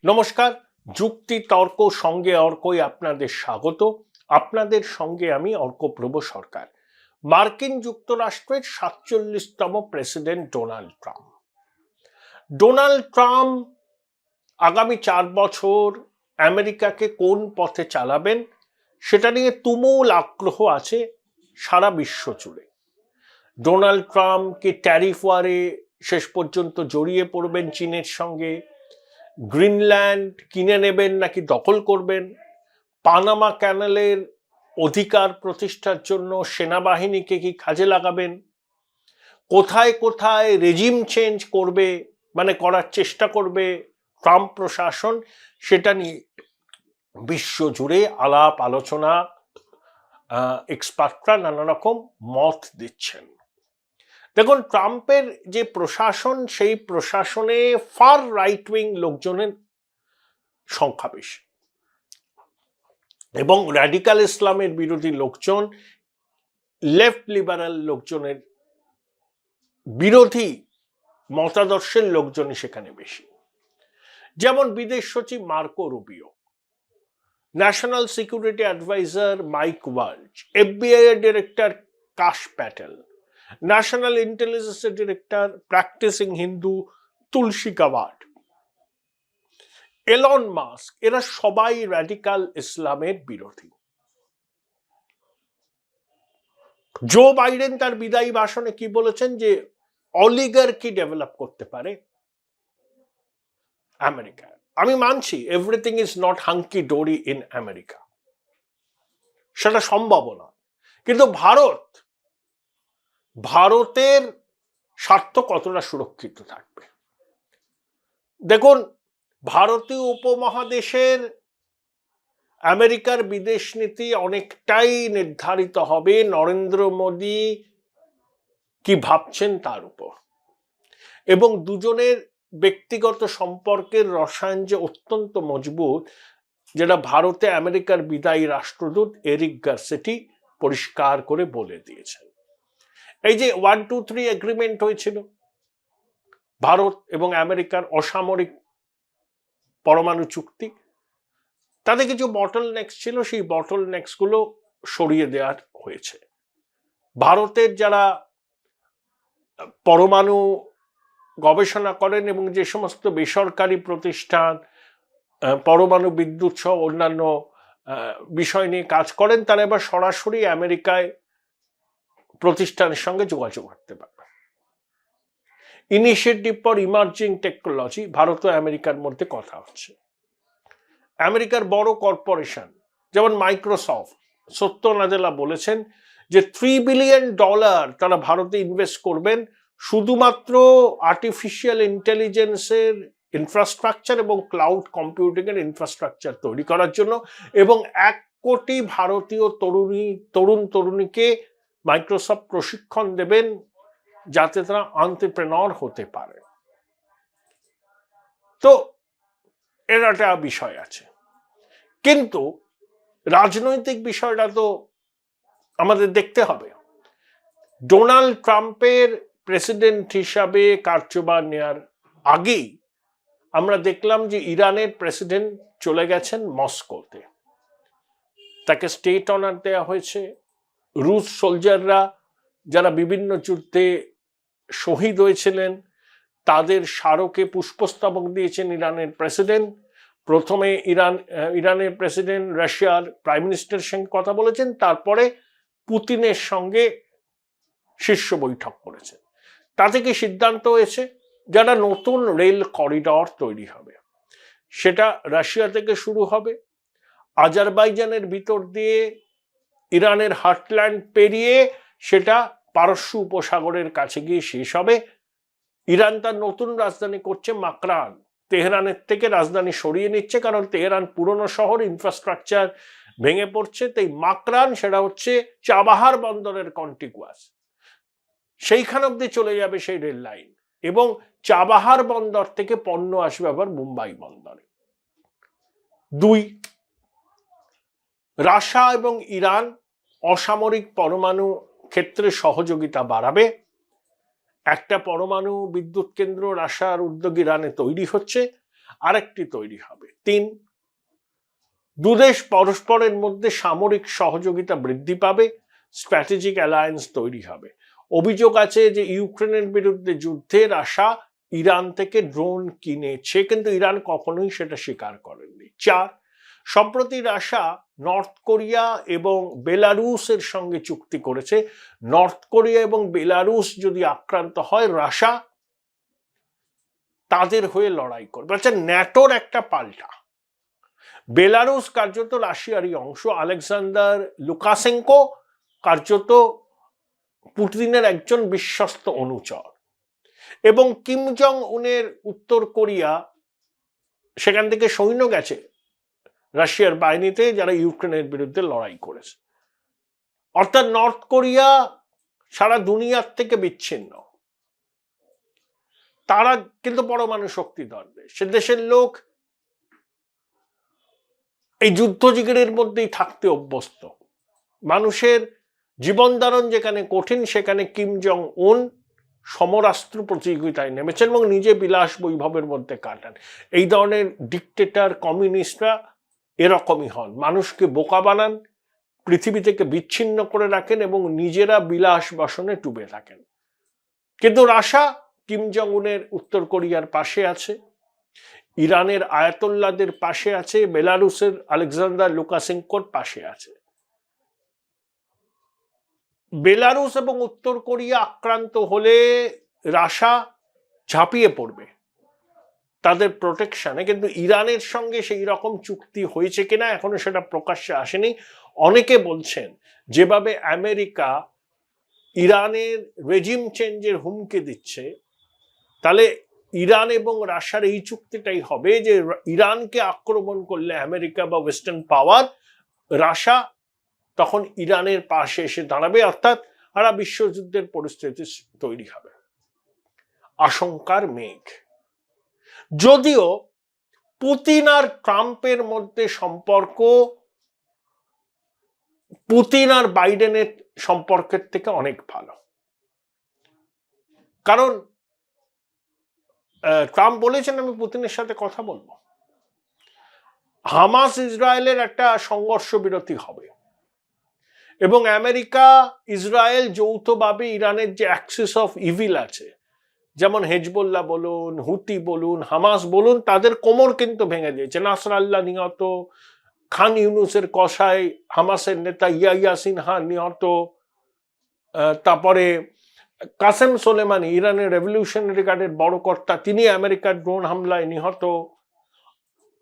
নমস্কার। যুক্তি তর্ক সঙ্গে অর্কই আপনাদের স্বাগত। আপনাদের সঙ্গে আমি অর্কপ্রভ সরকার। মার্কিন যুক্তরাষ্ট্রের 47তম প্রেসিডেন্ট ডোনাল্ড ট্রাম্প আগামী 4 বছর আমেরিকাকে কোন পথে চালাবেন সেটা নিয়ে তুমুল আগ্রহ আছে সারা বিশ্ব জুড়ে। ডোনাল্ড ট্রাম্প কি ট্যারিফ ওয়ারে শেষ পর্যন্ত জড়িয়ে পড়বেন চীনের সঙ্গে? গ্রিনল্যান্ড কিনে নেবেন নাকি দখল করবেন? পানামা ক্যানালের অধিকার প্রতিষ্ঠার জন্য সেনাবাহিনীকে কি কাজে লাগাবেন? কোথায় কোথায় রেজিম চেঞ্জ করবে, মানে করার চেষ্টা করবে ট্রাম্প প্রশাসন, সেটা নিয়ে বিশ্ব জুড়ে আলাপ আলোচনা, এক্সপার্টরা নানা রকম মত দিচ্ছেন। দেখুন, ট্রাম্পের যে প্রশাসন, সেই প্রশাসনে ফার রাইট উইং লোকজনের সংখ্যা বেশি এবং র্যাডিক্যাল ইসলামের বিরোধী লোকজন, লেফট লিবারাল লোকজনের বিরোধী মতাদর্শের লোকজনই সেখানে বেশি। যেমন বিদেশ সচিব Marco Rubio, national security advisor Mike Waltz, FBI এর ডিরেক্টর কাশ প্যাটেল, ন্যাশনাল ইন্টেলিজেন্সের director practicing Hindu Tulsi Gabbard, Elon Musk, এরা সবাই র্যাডিক্যাল ইসলামের বিরোধী। জো বাইডেন তার বিদায়ী ভাষণে কি বলেছেন? যে অলিগার্কি ডেভেলপ করতে পারে আমেরিকা। আমি মানছি everything is not hunky dory in America, সেটা সম্ভব না, কিন্তু ভারতের স্বার্থ কতটা সুরক্ষিত থাকবে? দেখুন, ভারতীয় উপমহাদেশের আমেরিকার বিদেশ নীতি অনেকটাই নির্ধারিত হবে নরেন্দ্র মোদী কি ভাবছেন তার উপর, এবং দুজনের ব্যক্তিগত সম্পর্কের রসায়ন যে অত্যন্ত মজবুত, যেটা ভারতে আমেরিকার বিদায়ী রাষ্ট্রদূত এরিক গারসেটি পরিষ্কার করে বলে দিয়েছেন। এই যে 1-2-3 এগ্রিমেন্ট হয়েছিল ভারত এবং আমেরিকার অসামরিক পরমাণু চুক্তি, তাতে কিছু বটল নেক্স ছিল, সেই বটল নেক্স গুলো সরিয়ে দেওয়ার হয়েছে। ভারতের যারা পরমাণু গবেষণা করেন এবং যে সমস্ত বেসরকারি প্রতিষ্ঠান পরমাণু বিদ্যুৎ সহ অন্যান্য বিষয় নিয়ে কাজ করেন, তারা এবার সরাসরি আমেরিকায় প্রতিষ্ঠানের সঙ্গে যোগাযোগ করতে পারবে। Initiative for emerging technology, Bharat ও আমেরিকার মধ্যে কথা হচ্ছে। আমেরিকার বড় কর্পোরেশন যেমন মাইক্রোসফট, সত্য নাদেলা বলেছেন যে $3 বিলিয়ন তারা ভারতে ইনভেস্ট করবেন শুধুমাত্র আর্টিফিশিয়াল ইন্টেলিজেন্সের ইনফ্রাস্ট্রাকচার এবং ক্লাউড কম্পিউটিং এর ইনফ্রাস্ট্রাকচার তৈরি করার জন্য, এবং 1 কোটি ভারতীয় তরুণীকে মাইক্রোসফট প্রশিক্ষণ দেবেন যাতে তারা এন্টারপ্রেনার হতে পারে। তো এর একটা বিষয় আছে, কিন্তু রাজনৈতিক বিষয়টা তো আমাদের দেখতে হবে। ডোনাল্ড ট্রাম্পের প্রেসিডেন্ট হিসাবে কার্যভার নেওয়ার আগেই আমরা দেখলাম যে ইরানের প্রেসিডেন্ট চলে গেছেন মস্কোতে, তাকে স্টেট অনার দেওয়া হয়েছে। রুশ সোলজাররা যারা বিভিন্ন যুদ্ধে শহীদ হয়েছিলেন তাদের স্মারকে পুষ্পস্তবক দিয়েছেন ইরানের প্রেসিডেন্ট। প্রথমে ইরানের প্রেসিডেন্ট রাশিয়ার প্রাইম মিনিস্টারের সঙ্গে কথা বলেছেন, তারপরে পুতিনের সঙ্গে শীর্ষ বৈঠক করেছেন। তা থেকে সিদ্ধান্ত হয়েছে যারা নতুন রেল করিডর তৈরি হবে, সেটা রাশিয়া থেকে শুরু হবে, আজারবাইজানের ভিতর দিয়ে ইরানের হার্টল্যান্ড পেরিয়ে সেটা পারস্য উপসাগরের কাছে গিয়ে শেষ হবে। ইরান তার নতুন রাজধানী করছে মাকরান, তেহরানের থেকে রাজধানী সরিয়ে নিচ্ছে, কারণ তেহরান পুরনো শহর, ইনফ্রাস্ট্রাকচার ভেঙে পড়ছে। তাই মাকরান, সেটা হচ্ছে চাবাহার বন্দরের কন্টিগুয়াস, সেইখান অব্দি চলে যাবে সেই রেল লাইন, এবং চাবাহার বন্দর থেকে পণ্য আসবে আবার মুম্বাই বন্দরে। 2, রাশিয়া এবং ইরান অসামরিক পরমাণু ক্ষেত্রে সহযোগিতা বাড়াবে। একটা পরমাণু বিদ্যুৎ কেন্দ্র রাশিয়ার উদ্যোগে ইরানে তৈরি হচ্ছে, আরেকটি তৈরি হবে। 3, দুদেশ পরস্পরের মধ্যে সামরিক সহযোগিতা বৃদ্ধি পাবে, স্ট্র্যাটেজিক অ্যালায়েন্স তৈরি হবে। অভিযোগ আছে যে ইউক্রেনের বিরুদ্ধে যুদ্ধে রাশিয়া ইরান থেকে ড্রোন কিনেছে, কিন্তু ইরান কখনোই সেটা স্বীকার করেনি। 4, সম্প্রতি রাশিয়া নর্থ কোরিয়া এবং বেলারুসের সঙ্গে চুক্তি করেছে। নর্থ কোরিয়া এবং বেলারুস যদি আক্রান্ত হয়, রাশিয়া তাদের হয়ে লড়াই করবে। আচ্ছা, ন্যাটোর একটা পাল্টা। বেলারুস কার্যত রাশিয়ারই অংশ, আলেকজান্ডার লুকাশেঙ্কো কার্যত পুতিনের একজন বিশ্বস্ত অনুচর, এবং কিম জং উনের উত্তর কোরিয়া সেখান থেকে সৈন্য গেছে রাশিয়ার বাহিনীতে, যারা ইউক্রেনের বিরুদ্ধে লড়াই করেছে। অর্থাৎ নর্থ কোরিয়া সারা দুনিয়ার থেকে বিচ্ছিন্ন, তারা কিন্তু পরমাণু শক্তিধর দেশ। সে দেশের লোক এই যুদ্ধজিগিরের মধ্যেই থাকতে অভ্যস্ত। মানুষের জীবন ধারণ যেখানে কঠিন, সেখানে কিম জং উন সমরাস্ত্র প্রতিযোগিতায় নেমেছেন এবং নিজে বিলাস বৈভবের মধ্যে কাটান। এই ধরনের ডিকটেটর কমিউনিস্টরা এরকমই হন, মানুষকে বোকা বানান, পৃথিবী থেকে বিচ্ছিন্ন করে রাখেন এবং নিজেরা বিলাস বাসনে ডুবে থাকেন। কিন্তু রাশিয়া কিম জং উনের উত্তর কোরিয়ার পাশে আছে, ইরানের আয়াতোল্লাদের পাশে আছে, বেলারুসের আলেকজান্ডার লুকাশেঙ্কোর পাশে আছে। বেলারুস এবং উত্তর কোরিয়া আক্রান্ত হলে রাশিয়া ঝাঁপিয়ে পড়বে তাদের প্রোটেকশনে, কিন্তু ইরানের সঙ্গে সেই রকম চুক্তি হয়েছে কিনা এখনো সেটা প্রকাশ্যে আসেনি। অনেকে বলছেন যেভাবে আমেরিকা ইরানের রেজিম চেঞ্জের হুমকি দিচ্ছে, তাহলে ইরান এবং রাশিয়ার এই চুক্তিটাই হবে যে ইরানকে আক্রমণ করলে আমেরিকা বা ওয়েস্টার্ন পাওয়ার, রাশিয়া তখন ইরানের পাশে এসে দাঁড়াবে, অর্থাৎ আরা বিশ্বযুদ্ধের পরিস্থিতি তৈরি হবে। আশঙ্কার মেঘ। যদিও পুতিন আর ট্রাম্পের মধ্যে সম্পর্ক পুতিন আর বাইডেনের সম্পর্কের থেকে অনেক ভালো, কারণ ট্রাম্প বলেছেন আমি পুতিনের সাথে কথা বলবো, হামাস ইসরায়েলের একটা সংঘর্ষ বিরতি হবে এবং আমেরিকা ইসরায়েল যৌথভাবে ইরানের যে অ্যাক্সিস অফ ইভিল আছে, যেমন হেজবুল্লাহ বলুন, হুতি বলুন, হামাস বলুন, তাদের কোমর কিন্তু ভেঙে দিয়েছে। নাসরাল্লাহ নিহত, খান ইউনুসের কসাই হামাসের নেতা ইয়াহিয়া সিনহা নিহত, তারপরে কাসেম সোলেমানি ইরানের রেভলিউশনারি গার্ডের বড় কর্তা, তিনি আমেরিকার ড্রোন হামলায় নিহত।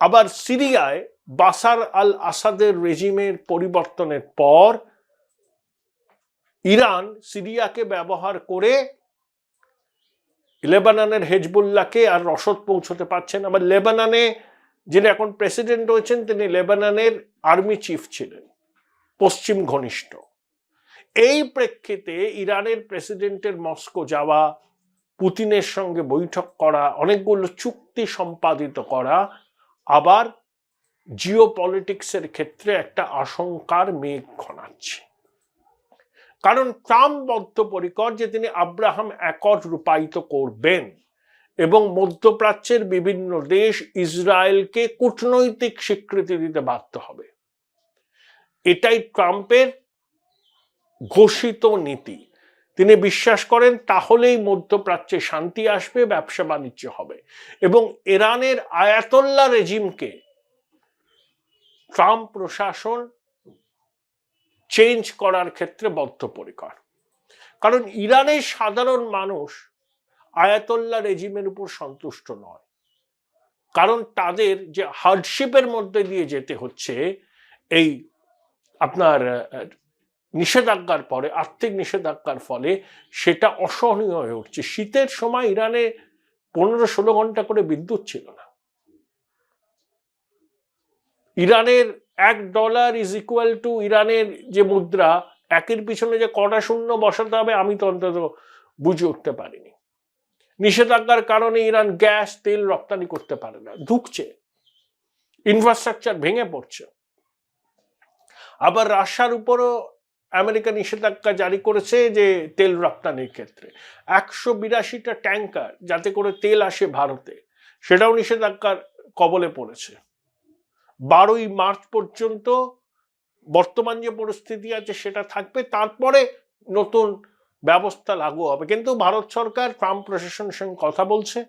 আবার সিরিয়ায় বাশার আল আসাদের রেজিমের পরিবর্তনের পর ইরান সিরিয়াকে ব্যবহার করে লেবাননের হেজবুল্লাহকে আর রসদ পৌঁছতে পারছেন। আবার লেবাননে যিনি এখন প্রেসিডেন্ট হয়েছেন, তিনি লেবাননের আর্মি চিফ ছিলেন, পশ্চিম ঘনিষ্ঠ। এই প্রেক্ষিতে ইরানের প্রেসিডেন্টের মস্কো যাওয়া, পুতিনের সঙ্গে বৈঠক করা, অনেকগুলো চুক্তি সম্পাদিত করা আবার জিও পলিটিক্সের ক্ষেত্রে একটা আশঙ্কার মেঘ ঘনাচ্ছে। কারণ ট্রাম্প বদ্ধপরিকর যে তিনি আব্রাহাম অ্যাকর্ড রূপায়িত করবেন এবং মধ্যপ্রাচ্যের বিভিন্ন দেশ ইসরায়েলকে কূটনৈতিক স্বীকৃতি দিতে বাধ্য হবে। এটাই ট্রাম্পের ঘোষিত নীতি। তিনি বিশ্বাস করেন তাহলেই মধ্যপ্রাচ্যে শান্তি আসবে, ব্যবসা বাণিজ্য হবে, এবং ইরানের আয়াতোল্লাহ রেজিমকে ট্রাম্প প্রশাসন চেঞ্জ করার ক্ষেত্রে বদ্ধপরিকর। কারণ ইরানের সাধারণ মানুষ আয়াতোল্লাহ রেজিমের উপর সন্তুষ্ট নয়, কারণ তাদের যে হার্ডশিপের মধ্যে দিয়ে যেতে হচ্ছে এই আপনার নিষেধাজ্ঞার পরে, আর্থিক নিষেধাজ্ঞার ফলে, সেটা অসহনীয় হয়ে উঠছে। শীতের সময় ইরানে 15-16 ঘন্টা করে বিদ্যুৎ ছিল না। ইরানের $1 ইজ ইকুয়াল টু ইরানের যে মুদ্রা, একের পিছনে যে কটা শূন্য বসাতে হবে আমি তো অন্তত বুঝে উঠতে পারিনি। নিষেধাজ্ঞার কারণে ইরান গ্যাস তেল রপ্তানি করতে পারে না, ঢুকছে, ইনফ্রাস্ট্রাকচার ভেঙে পড়ছে। আবার রাশিয়ার উপরও আমেরিকা নিষেধাজ্ঞা জারি করেছে যে তেল রপ্তানির ক্ষেত্রে 182টা ট্যাঙ্কার যাতে করে তেল আসে ভারতে, সেটাও নিষেধাজ্ঞার কবলে পড়েছে। 12ই মার্চ পর্যন্ত বর্তমান যে পরিস্থিতি আছে সেটা থাকবে, তারপরে নতুন ব্যবস্থা লাগু হবে। কিন্তু ভারত সরকার ট্রাম্প প্রশাসনের সঙ্গে কথা বলছে,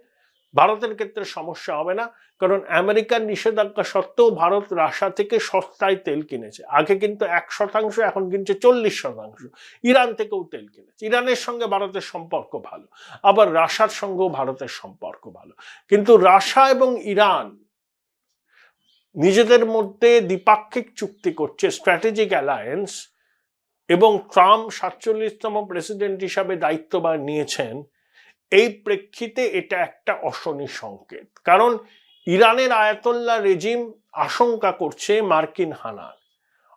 ভারতের ক্ষেত্রে সমস্যা হবে না, কারণ আমেরিকার নিষেধাজ্ঞা সত্ত্বেও ভারত রাশিয়া থেকে সস্তায় তেল কিনেছে। আগে কিন্তু 1%, এখন কিনছে 40%। ইরান থেকেও তেল কিনেছে। ইরানের সঙ্গে ভারতের সম্পর্ক ভালো, আবার রাশিয়ার সঙ্গেও ভারতের সম্পর্ক ভালো। কিন্তু রাশিয়া এবং ইরান নিজেদের মধ্যে দ্বিপাক্ষিক চুক্তি করছে, স্ট্র্যাটেজিক অ্যালায়েন্স, এবং ট্রাম্প 47তম প্রেসিডেন্ট হিসাবে দায়িত্বভার নিয়েছেন। এই প্রেক্ষিতে এটা একটা অশনি সংকেত, কারণ ইরানের আয়াতোল্লাহ রেজিম আশঙ্কা করছে মার্কিন হানার,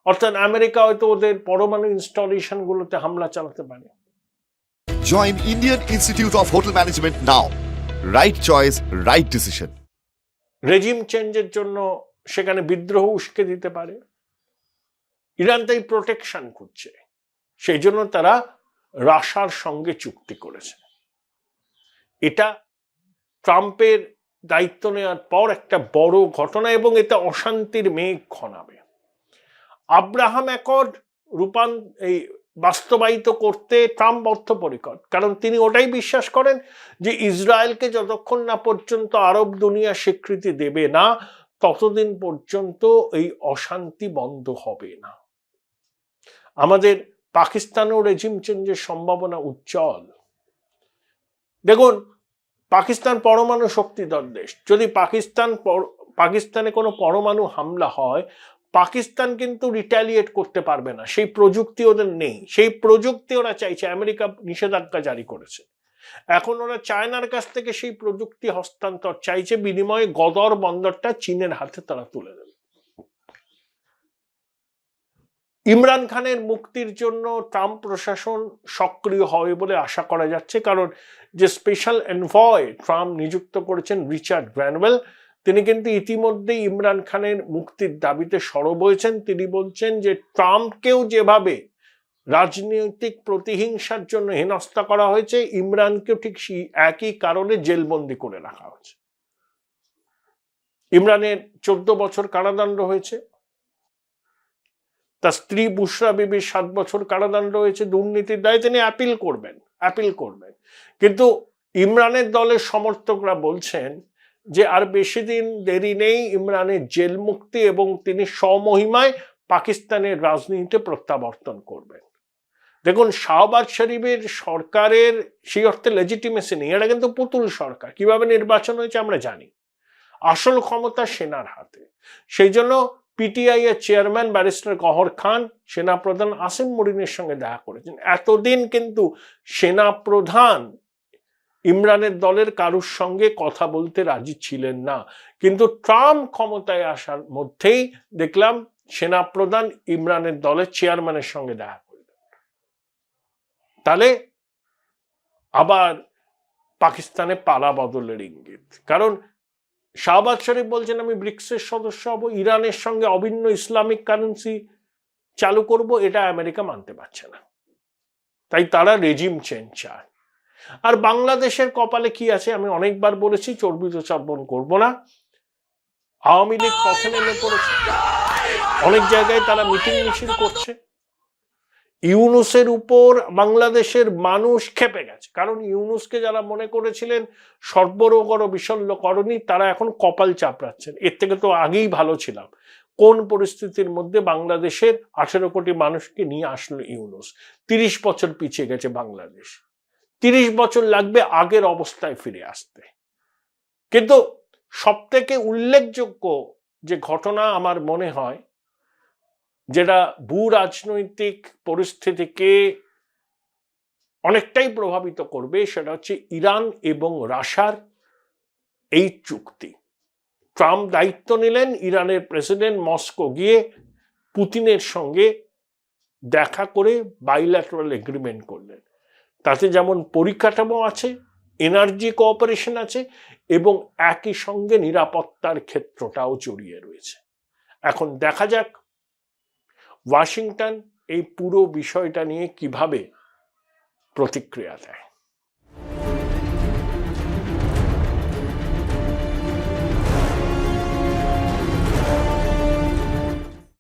অর্থাৎ আমেরিকা হয়তো ওদের পরমাণু ইনস্টলেশন গুলোতে হামলা চালাতে পারে। Join Indian Institute of Hotel Management now. Right choice, right decision. Regime চেঞ্জের জন্য সেখানে বিদ্রোহ উস্কে দিতে পারে। ইরান তাই প্রোটেকশন খুঁজছে, সেই জন্য তারা রাশিয়ার সঙ্গে চুক্তি করেছে। এটা ট্রাম্পের দায়িত্ব নেওয়ার পর একটা বড় ঘটনা, এবং এতে অশান্তির মেঘ ঘনাবে। আব্রাহাম অ্যাকর্ড বাস্তবায়িত করতে ট্রাম্প বদ্ধপরিকর, কারণ তিনি ওটাই বিশ্বাস করেন যে ইসরায়েলকে যতক্ষণ না পর্যন্ত আরব দুনিয়া স্বীকৃতি দেবে না, ততদিন পর্যন্ত এই অশান্তি বন্ধ হবে না। আমাদের পাকিস্তানেও রেজিম চেঞ্জের সম্ভাবনা উজ্জ্বল। দেখুন, পাকিস্তান পরমাণু শক্তিধর দেশ। যদি পাকিস্তানে কোনো পরমাণু হামলা হয়, পাকিস্তান কিন্তু রিটালিয়েট করতে পারবে না, সেই প্রযুক্তি ওদের নেই। সেই প্রযুক্তি ওরা চাইছে, আমেরিকা নিষেধাজ্ঞা জারি করেছে, এখন ওরা চায়নার কাছ থেকে সেই প্রযুক্তি হস্তান্তর চাইছে, বিনিময়ে গদর বন্দরটা চীনের হাতে তারা তুলে দেবে। ইমরান খানের মুক্তির জন্য ট্রাম্প প্রশাসন সক্রিয় হবে বলে আশা করা যাচ্ছে, কারণ যে স্পেশাল এনভয় ট্রাম্প নিযুক্ত করেছেন রিচার্ড গ্র্যানওয়েল, তিনি কিন্তু ইতিমধ্যেই ইমরান খানের মুক্তির দাবিতে সরব হয়েছেন। তিনি বলছেন যে ট্রাম্পকেও যেভাবে রাজনৈতিক প্রতিহিংসার জন্য হেনস্থা করা হয়েছে, ইমরানকেও ঠিক সেই একই কারণে জেলবন্দি করে রাখা হয়েছে। ইমরানের 14 বছর কারাদণ্ড হয়েছে, তার স্ত্রী বুশরা বিবির 7 বছর কারাদণ্ড হয়েছে দুর্নীতির দায়ে। তিনি অ্যাপিল করবেন। কিন্তু ইমরানের দলের সমর্থকরা বলছেন যে আর বেশি দিন দেরি নেই, ইমরানের জেল মুক্তি, এবং তিনি স্বমহিমায় পাকিস্তানের রাজনীতিতে প্রত্যাবর্তন করবেন। দেখুন, শাহবাজ শরীফের সরকারের সেই অর্থে লেজিটিমেসি নেই, এটা কিন্তু পুতুল সরকার। কিভাবে নির্বাচন হয়েছে আমরা জানি, আসল ক্ষমতা সেনার হাতে। সেই জন্য পিটিআই এর চেয়ারম্যান ব্যারিস্টার গহর খান সেনাপ্রধান আসিম মুনিরের সঙ্গে দেখা করেছেন। এতদিন কিন্তু সেনাপ্রধান ইমরানের দলের কারুর সঙ্গে কথা বলতে রাজি ছিলেন না, কিন্তু ট্রাম্প ক্ষমতায় আসার মধ্যেই দেখলাম সেনাপ্রধান ইমরানের দলের চেয়ারম্যানের সঙ্গে দেখা করলেন। তাহলে আবার পাকিস্তানে পালা বদলের ইঙ্গিত, কারণ শাহবাজ শরীফ বলছেন আমি ব্রিক্সের সদস্য হব, ইরানের সঙ্গে অভিন্ন ইসলামিক কারেন্সি চালু করব, এটা আমেরিকা মানতে পারছে না, তাই তারা রেজিম চেঞ্জ চায়। আর বাংলাদেশের কপালে কি আছে আমি অনেকবার বলেছি, চর্বিত চর্বণ করব না। আওয়ামী লীগ পথে নেমে পড়েছে, অনেক জায়গায় তারা মিটিং মিছিল করছে। ইউনূসের উপর বাংলাদেশের মানুষ ক্ষেপে গেছে, কারণ ইউনূসকে যারা মনে করেছিলেন সর্বরোগর বিশল্যকরণী, তারা এখন কপাল চাপড়াচ্ছেন। এর থেকে তো আগেই ভালো ছিলাম। কোন পরিস্থিতির মধ্যে বাংলাদেশের 18 কোটি মানুষকে নিয়ে আসলো ইউনূস। 30 বছর পিছিয়ে গেছে বাংলাদেশ, 30 বছর লাগবে আগের অবস্থায় ফিরে আসতে। কিন্তু সব থেকে উল্লেখযোগ্য যে ঘটনা আমার মনে হয়, যেটা ভূ রাজনৈতিক পরিস্থিতিকে অনেকটাই প্রভাবিত করবে, সেটা হচ্ছে ইরান এবং রাশিয়ার এই চুক্তি। ট্রাম্প দায়িত্ব নিলেন, ইরানের প্রেসিডেন্ট মস্কো গিয়ে পুতিনের সঙ্গে দেখা করে বাইল্যাটারাল এগ্রিমেন্ট করলেন। তাতে যেমন পরিকাঠামো আছে, এনার্জি কোঅপারেশন আছে, এবং একই সঙ্গে নিরাপত্তার ক্ষেত্রটাও জড়িয়ে রয়েছে। এখন দেখা যাক ওয়াশিংটন এই পুরো বিষয়টা নিয়ে কিভাবে প্রতিক্রিয়া দেয়।